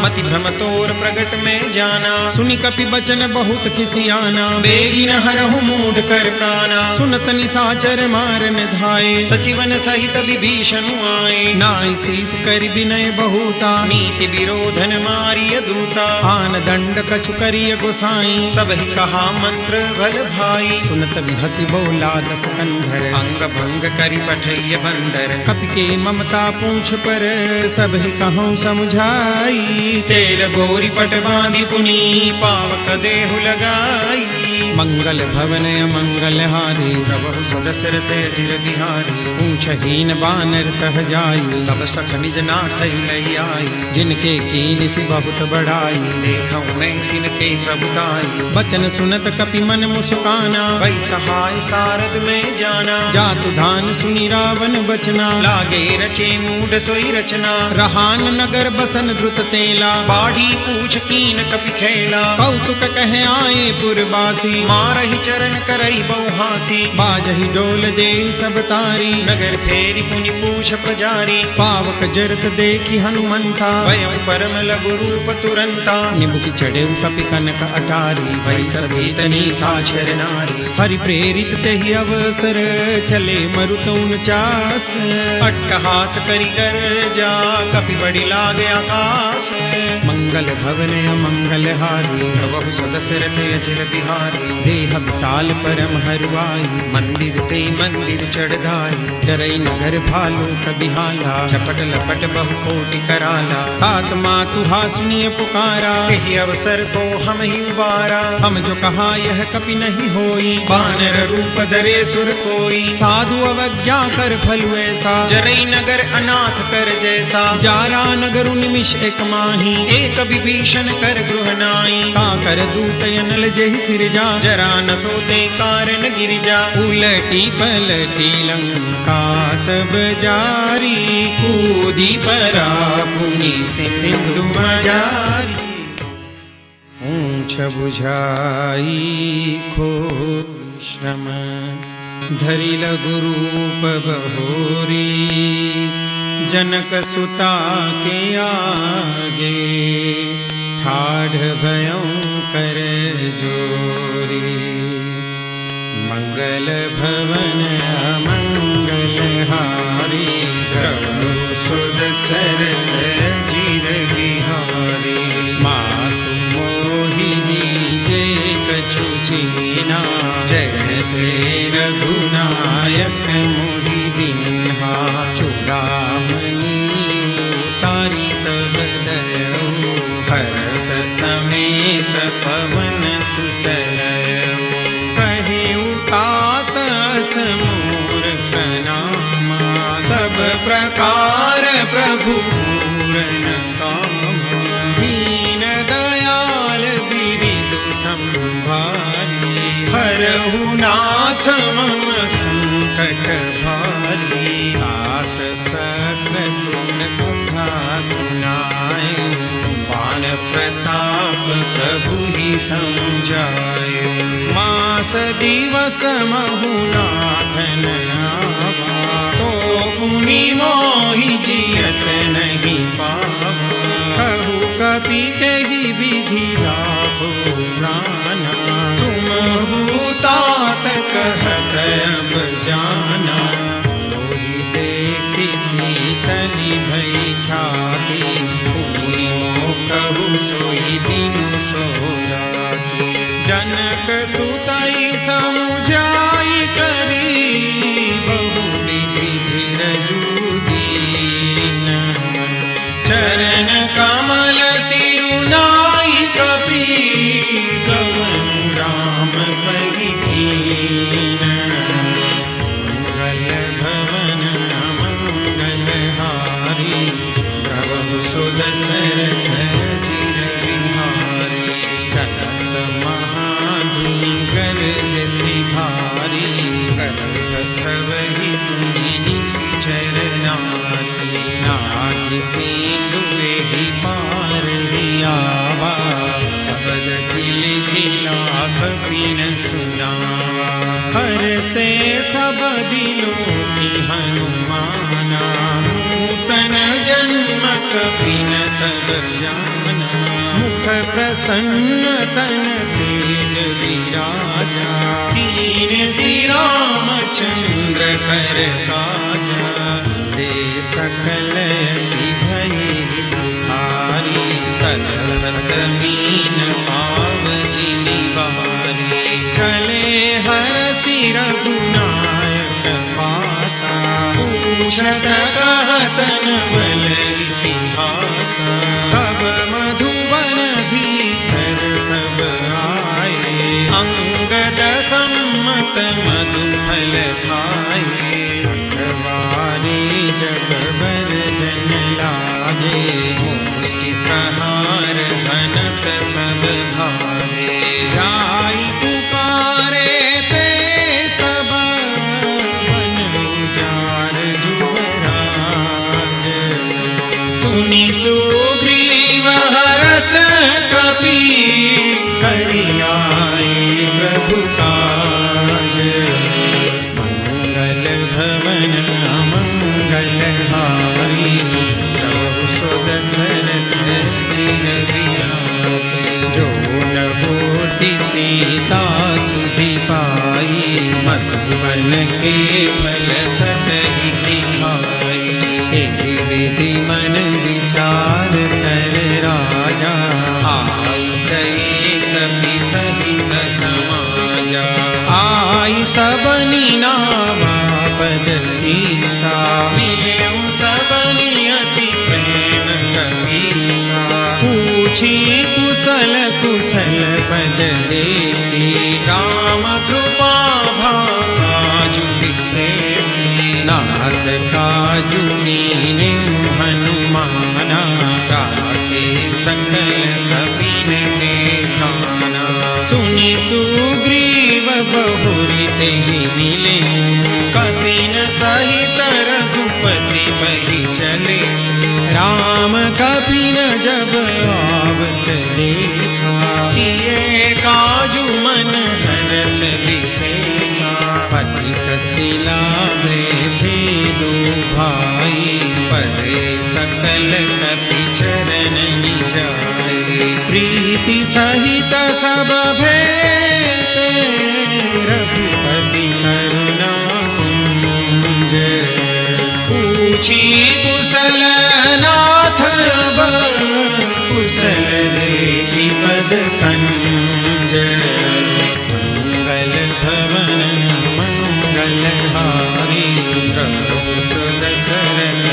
मति भ्रम तोर प्रगट में जाना। सुनि कपि बचन बहुत खिसियाना, बेगी न हरहु मूढ़ कर प्राणा। सुनत निशाचर मारन धाये, सचिवन सहित विभीषण आए। नाई शीस कर विनय बहुता, नीति विरोधन मारिय दूता। आन दंड कछु करिय गोसाई, सब ही कहा मंत्र भल भाई। सुनत हसी बोला दस कंधर, अंग भंग करि पठैय बंदर। कपि के ममता पूछ पर, सब ही कहूँ समझाई। तेल गोरी पट बांधि पुनी, पावक देहु लगाई। मंगल भवन मंगल हारी, प्रभु सदशरथ अजिर बिहारी। पूछहीन बानर तह जाई, तब सख निज नाथ लई आई। जिनके कीन सि बहुत बड़ाई, देखऊँ मैं तिनके प्रभुताई। बचन सुनत कपि मन मुस्काना, वै सहाय सारद में जाना। जातु धान सुनि रावण बचना, लागे रचे मूढ़ सोई रचना। रहान नगर बसन द्रुत तेला, बाढ़ी पूछ कीन कपि खेला। कौतुक कहे आए पुरवासी, मारहि चरण करई बहुहासी। बाजहि डोल दे सब तारी, नगर फेरी पुनि पूछ पुजारी। पावक जरत देखि हनुमंता, भयं परम लघु रूप तुरंता। निमुखि चढ़े कपि कनक अटारी, भई सभी तनी साक्षर नारी। हरि प्रेरित तेहि अवसर, चले मरुत 49। अट्टहास करि कर जा, कपि बड़ी लागे आकाश। मंगल भवन मंगल हारी, प्रभु सदशरथ अजिर बिहारी। देह विशाल परम हरुआई, मंदिर ते मंदिर चढ़ाई। डरई नगर भालू कबिहाला, चपट लपट बहु कोटि कराला। तात मातु हासुनिय पुकारा, यही अवसर को हम ही उबारा। हम जो कहा यह कपि नहीं होई, बानर रूप धरे सुर कोई। साधु अवज्ञा कर फलु ऐसा, जरई नगर अनाथ कर जैसा। जारा नगर निमिष एक माही, एक विभीषण कर गृह नाई। ता कर दूत अनल जहि सिरजा, जरा न सोते कारण गिरिजा। उलटी पलटी लंका सब जारी, कूदी परा पुनि सिंधु मजारी। पूछ बुझाई खो श्रम, धरि लघु रूप बहोरी। जनक सुता के आगे, ठाढ़ भयं कर जोरी। मंगल भवन अमंगल हारी, प्रभु सुदशरथ अजिर बिहारी। मातु मोहिनी जे कछु चीना, जैसे रघुनायक मोहि दीन्हा। चूड़ामणि तारी तब दयऊ, हर्ष समेत पवन सुत लयऊ। कहे उतात समूर प्रणामा, सब प्रकार प्रभु पूरन कामा। दीन दयाल बिरिदु संभारी, हरहु नाथ मम संकट भारी। तात सकल सुन कथा सुनाए, बाण प्रताप प्रभु ही समझाए। मास दिवस महु नाथन आवा, तो पुनि मोहि जियत नहीं पावा। कहु कपि केहि विधि लाभो प्राणा, तुम तात कहत अब जाना। मोहि देखि सीतनि भई छाती, कहु सोई दिन सो राती। जनक सुतई समुझाई करी, बहु विधि धीरजु दीन। चरण कमल सिरुनाई कपि, गवन राम कहि कीन। मंगल भवन मंगल हारी, प्रभु सुदशरथ अजिर बिहारी। चलत महाधुनि गरज सिधारी, करस्थव ही सुनि निशिचर नारी। नाथ सिंधुए ही पार हियावा, सबद खिलि लाख बिन सुनावा। हर से सब दिलों की हनुमाना, नूतन जन्म कपिन तब जाना, मुख प्रसन्न तन तेज विराजा, दीन श्री रामचंद्र कर काजा, दे सकल भई सुखारी, तलत मीन पाव जिमि बारी, चले हरषि रघुनायक पासा, पूछत कहत न बल इतिहासा, तब मधुबन भीतर सब आए, अंगद सम्मत मधुफल खाए, जब बर जन लागे, मुष्टि प्रहार घनत सब भावे, जाई पुकारे ते सब बन उजार जुबराज, सुनि सुग्रीव हरष कपि करि आए प्रभु काज, मंगल भवन हारी, प्रभु सुदशरथ जिन बिराजे, जो न होती सीता सुधि पाई, मधुबन के फल सतहि दिखाई, एहि विधि मन विचार कर राजा, आई गए कपि सहित समाजा, आई सबनि नावा पद सीसा, मिलेउ सबनि अति प्रेम कपीसा, पूछी कुशल कुशल पद देखी, राम कृपा भाजु विशेषी, नाथ काजु कीन्हे हनुमाना, राखे सकल कपिन के ध्याना, सुनि सुग्रीव बहुरि तेहि मिले, कपिन सहित रघुपति बहि चले, राम कपिन जब आवत देखा, किए काजु मन हरष विशेषा, पथिक शिला बैठे दो भाई, परे सकल कपि चरण निजाए, प्रीति सहित सब भेटे, रघुपति करुणा कुंज, पूछी कुशल नाथ कुशल देखी पद कंज, मंगल भवन मंगल हारी, प्रभु सुदशरथ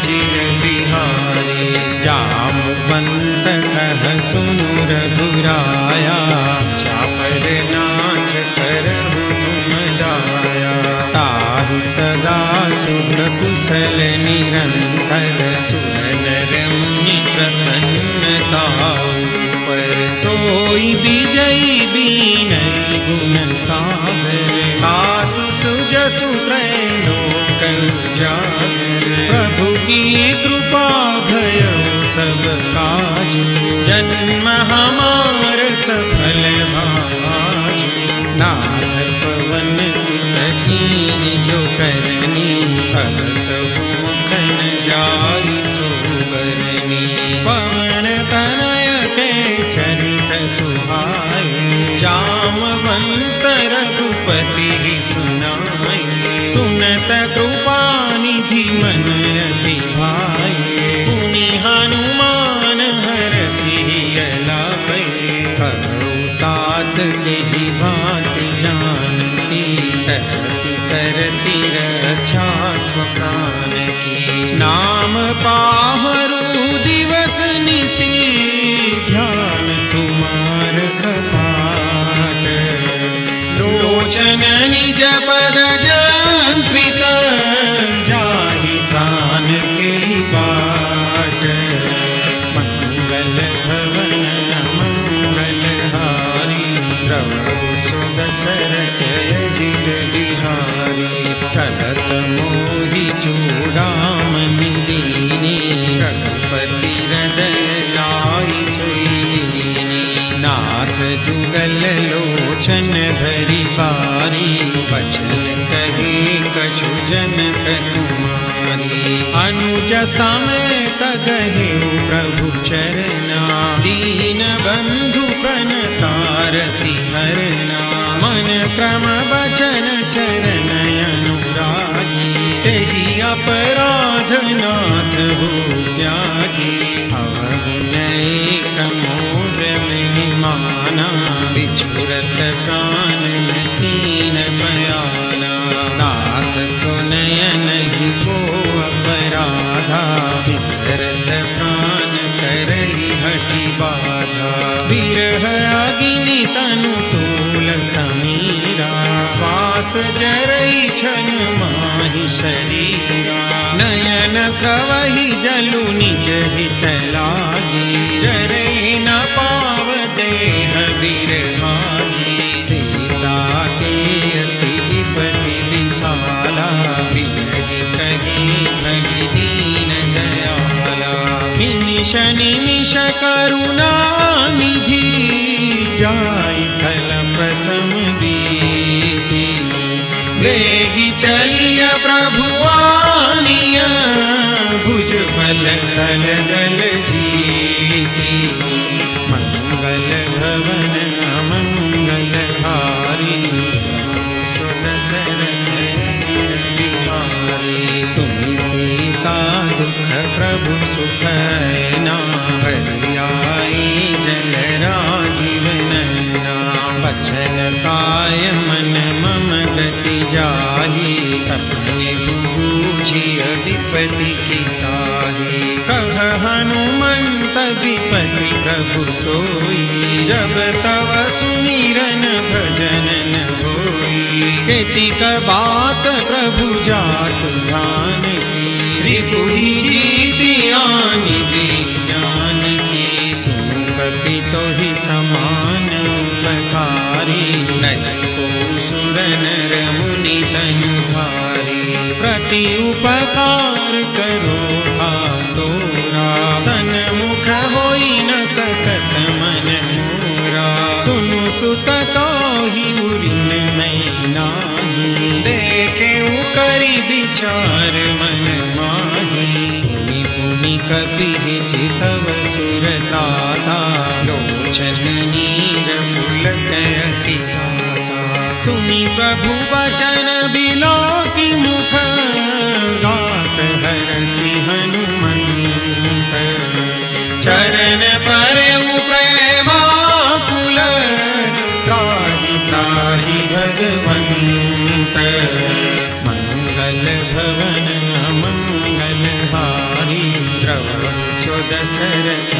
जिन बिहारी, जामवंत कह सुनु रघुराया, चापर नाथ करहु तुम दाया, ताहि सदा शुभ कुशल निरंतर, सुर नर मुनि प्रसन्नता पर, सोई विजयी बीनहि गुण सागर, आसु सुजसु त्रैलोक उजागर, प्रभु की कृपा भयउ सब काजु, जन्म हमार सफल भाजु, नाथ पवन सुत कीन्हि जो करनी, सहस मुख न जाई सोबरनी, पवन तनय के चरित सुहाए, जामवंत रघुपति सुनाए, सुनत कृपा निधि मन अति भाए, पुनि हनुमान हरषि लाए, कहु तात केहि भांति जानकी, तरति तरति रक्षा स्वप्राण की, नाम पाहरु दिवस निशि, ध्यान तुम्हार कपाट, लोचन निज पद जंत्रित, जाहि प्राण के बाट, मंगल भवन मंगल हारी, प्रभु सुदशरथ जिन बिहारी, चलत मोहि चूड़ामणि दीनी, रघुपति हृदय लाई सोई दीनी, नाथ जुगल लोचन भरी बारी, बचन कहे कछु जनक तुम्हारी, अनुज समय तगहे प्रभु चरना, दीन बंधु प्रणतारति हरना, मन क्रम वचन चरण अनुरागी, तेहि अपराध नाथ हो त्यागी। अवगुणैक मोर महिमाना, बिछुरत प्राण हीन बयाना, नाथ सुनय नहीं को अपराधा, बिसरत प्राण करहि हठि बाधा। विरह अग्नि तनु तूल समीरा, श्वास जरई छन माहि शरीरा, नयन स्रवहि जलु निज हित लागी, जरई न पाव देह बिरहागी। सीता के अति विपति विशाला, विरहि कही भगि दीन दयाला। निमिष निमिष करुणा निधि, जाय कल्प समदीति। वेगी चलिय प्रभु आनिया, भुज बल खल गल जीति। मंगल भवन अमंगल हारी, सुदशरथ चिर बिहारी। सुनि सीता दुख प्रभु सुख ना, हरि आई जल राजीव नयना। बचन काय मन मम गति जाहि, सपने बूझिय विपति की ताहि। कह हनुमंत विपति प्रभु सोई, जब तव सुमिरन भजन न होई। केतिक बात प्रभु जातु जानकी, रिपुहि जीति आनि जानकी। सुनु कपि तोहि समान उपकारी, नहीं को सुर नर मुनि तनुधारी। प्रति उपकार करो तोरा, सन्मुख होई न सकत मन मोरा। सुनु सुत तोहि उरिन मैं नाही, देखे करि विचार मन माही। पुनि पुनि कपि चितव सुर त्राता, लोचन नीर पुलक अति गाता। सुनि प्रभु वचन बिलोकि मुख, गात हरसि हनुमंत। चरण परउ प्रेमाकुल, त्राहि त्राहि भगवंत। मंगल भवन अमंगल हारी, द्रवहु दशरथ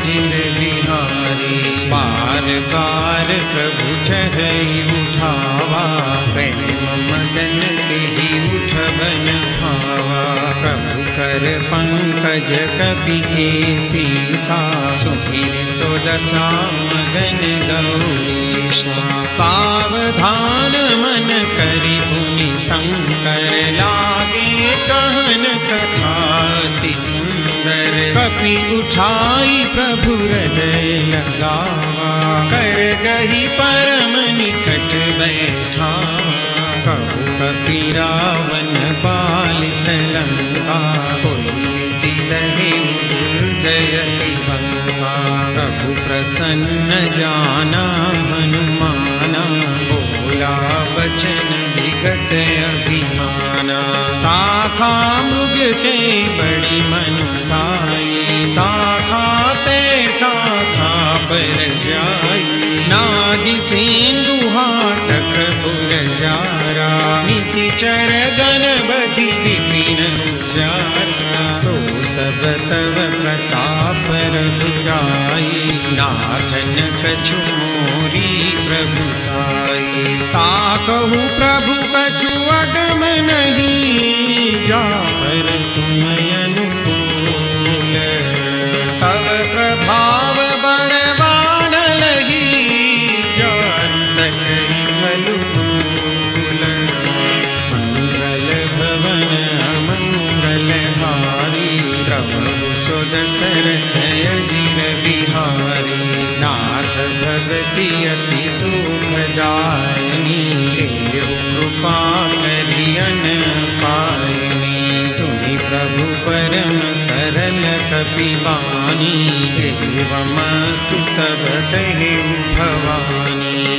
जिर बिहारी। बार बार प्रभु चढ़ई उठावा, प्रेम मगन तेहि उठबन भावा। प्रभु कर पंकज कपि के सीसा, सुधीर सोदसा मगन गौरीशा। सावधान मन करि पुनि शंकर, लागे कहन कथा अति सुंदर। कपि उठाई प्रभु हृदय लगावा, कर गही परम निकट बैठावा। कहु कपि रावण बालित लंका, कोई रहे दुर्गति बंका। प्रभु प्रसन्न जाना हनुमाना, बोला बचन विगत अभिमाना। शाखा मृग के बड़ी मनुसाई, शाखा ते शाखा पर जाई। नागि सिंधु हाटक पुरजारा, निशिचर गण बधि विपिन उजारा। सो सब तव प्रताप रघुराई, नाथन कछु मोरी प्रभुताई। ताकहु प्रभु कछु अगम नहीं, जापर तुम अनुकूल। तव प्रभाव बड़वान लगी, जान सकई भलु मूल। मंगल भवन अमंगल हारी, द्रवहु दशरथ जिर बिहारी। नाथ भगति अति सुखदायिनी, कृपा करियन पायनी। सुनि प्रभु परम सरल जल कपि पानी, एवमस्तु तब कहेउ भवानी।